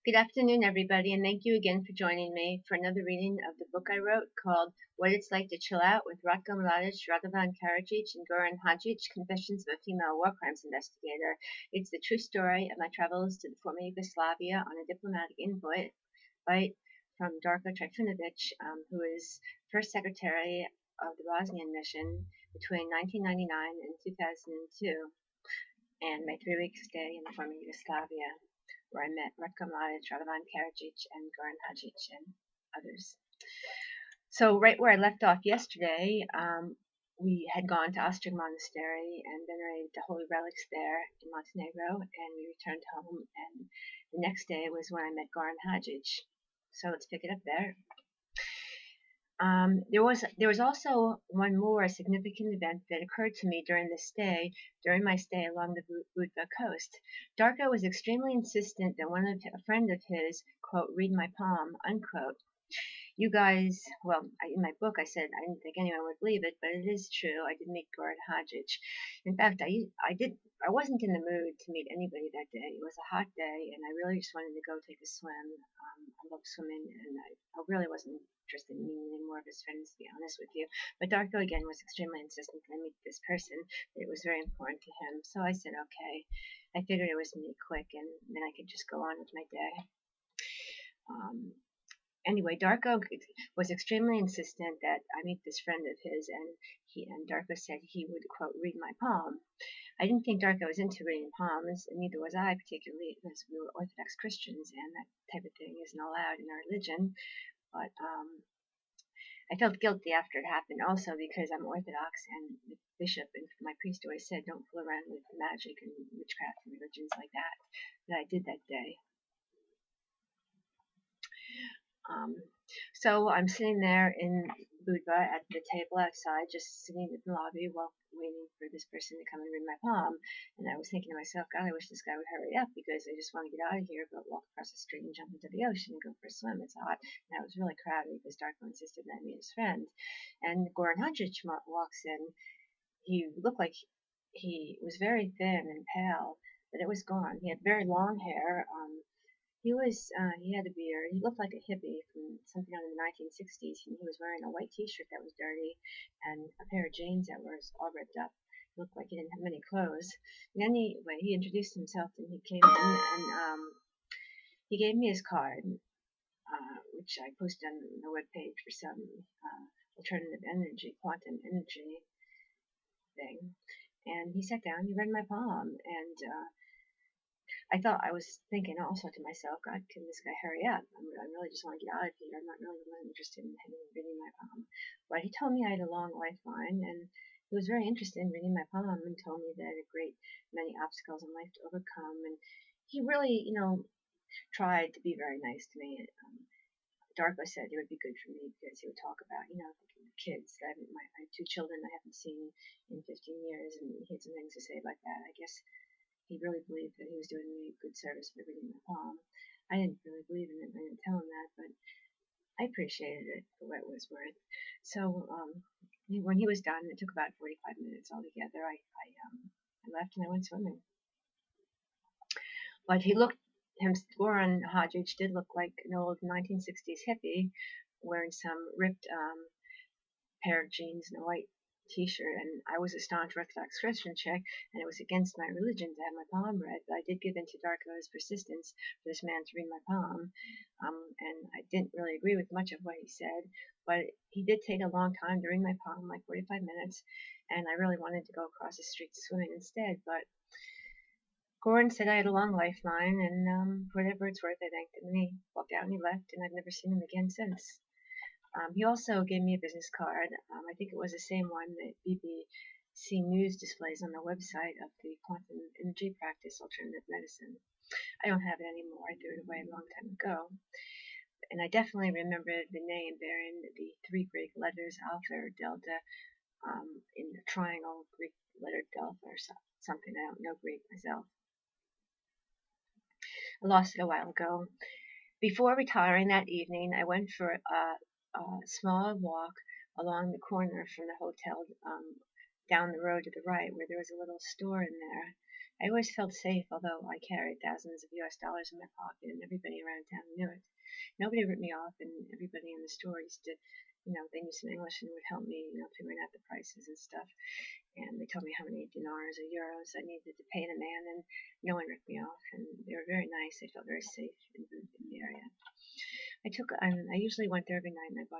Good afternoon, everybody, and thank you again for joining me for another reading of the book I wrote called What It's Like to Chill Out with Ratko, Mladic, Radovan Karadzic, and Goran Hadjic, Confessions of a Female War Crimes Investigator. It's the true story of my travels to the former Yugoslavia on a diplomatic invite from Darko Trifunovic, who is first secretary of the Bosnian mission between 1999 and 2002, and my 3-week stay in the former Yugoslavia, where I met Ratko Mladic, Radovan Karadzic, and Goran Hadjic, and others. So right where I left off yesterday, we had gone to Ostrog Monastery and venerated the holy relics there in Montenegro, and we returned home, and the next day was when I met Goran Hadjic. So let's pick it up there. There was also one more significant event that occurred to me during my stay along the Budva coast. Darko was extremely insistent that a friend of his, quote, read my palm, unquote. You guys, in my book I said I didn't think anyone would believe it, but it is true. I did meet Goran Hadjic. In fact, I wasn't in the mood to meet anybody that day. It was a hot day, and I really just wanted to go take a swim. I love swimming, and I really wasn't interested in meeting any more of his friends, to be honest with you. But Darko, again, was extremely insistent that I meet this person. It was very important to him. So I said, okay. I figured it was me quick, and then I could just go on with my day. Anyway, Darko was extremely insistent that I meet this friend of his, and Darko said he would, quote, read my palm. I didn't think Darko was into reading palms, and neither was I, particularly because we were Orthodox Christians, and that type of thing isn't allowed in our religion. But I felt guilty after it happened, also because I'm Orthodox, and the bishop and my priest always said don't fool around with magic and witchcraft and religions like that. But I did that day. So I'm sitting there in Budva at the table outside, just sitting in the lobby while waiting for this person to come and read my palm. And I was thinking to myself, God, I wish this guy would hurry up because I just want to get out of here, but walk across the street and jump into the ocean and go for a swim. It's hot. And I was really crowded because Darko insisted that I meet his friend. And Goran Hadjic walks in. He looked like he was very thin and pale, but it was gone. He had very long hair. He had a beard. He looked like a hippie from something out in the 1960s. And he was wearing a white t-shirt that was dirty and a pair of jeans that were all ripped up. He looked like he didn't have many clothes. And anyway, he introduced himself and he came in and he gave me his card, which I posted on the webpage for some alternative energy, quantum energy thing. And he sat down, he read my palm, and I was thinking also to myself, God, can this guy hurry up? I really just want to get out of here. I'm not really interested in him reading my palm. But he told me I had a long lifeline, and he was very interested in reading my palm and told me that I had a great many obstacles in life to overcome. And he really, tried to be very nice to me. Darko said it would be good for me because he would talk about, the kids. I have 2 children I haven't seen in 15 years, and he had some things to say about that. I guess he really believed that he was doing me a good service by reading my palm. I didn't really believe in it. I didn't tell him that, but I appreciated it for what it was worth. So when he was done, it took about 45 minutes altogether. I left and I went swimming. But Goran Hadjic did look like an old 1960s hippie wearing some ripped pair of jeans and a white t-shirt, and I was a staunch Orthodox Christian chick, and it was against my religion to have my palm read, but I did give in to Darko's persistence for this man to read my palm, and I didn't really agree with much of what he said, but he did take a long time to read my palm, like 45 minutes, and I really wanted to go across the street swimming instead, but Goran said I had a long lifeline, and for whatever it's worth, I thanked him, and he walked out and he left, and I've never seen him again since. He also gave me a business card. I think it was the same one that BBC News displays on the website of the quantum energy practice, alternative medicine. I don't have it anymore. I threw it away a long time ago. And I definitely remember the name bearing the 3 Greek letters, alpha or delta, in the triangle Greek letter delta or something. I don't know Greek myself. I lost it a while ago. Before retiring that evening, I went for a small walk along the corner from the hotel down the road to the right, where there was a little store in there. I always felt safe, although I carried thousands of US dollars in my pocket, and everybody around town knew it. Nobody ripped me off, and everybody in the store used to, they knew some English and would help me, figuring out the prices and stuff. And they told me how many dinars or euros I needed to pay the man, and no one ripped me off. And they were very nice. I felt very safe in the area. I usually went there every night, and I bought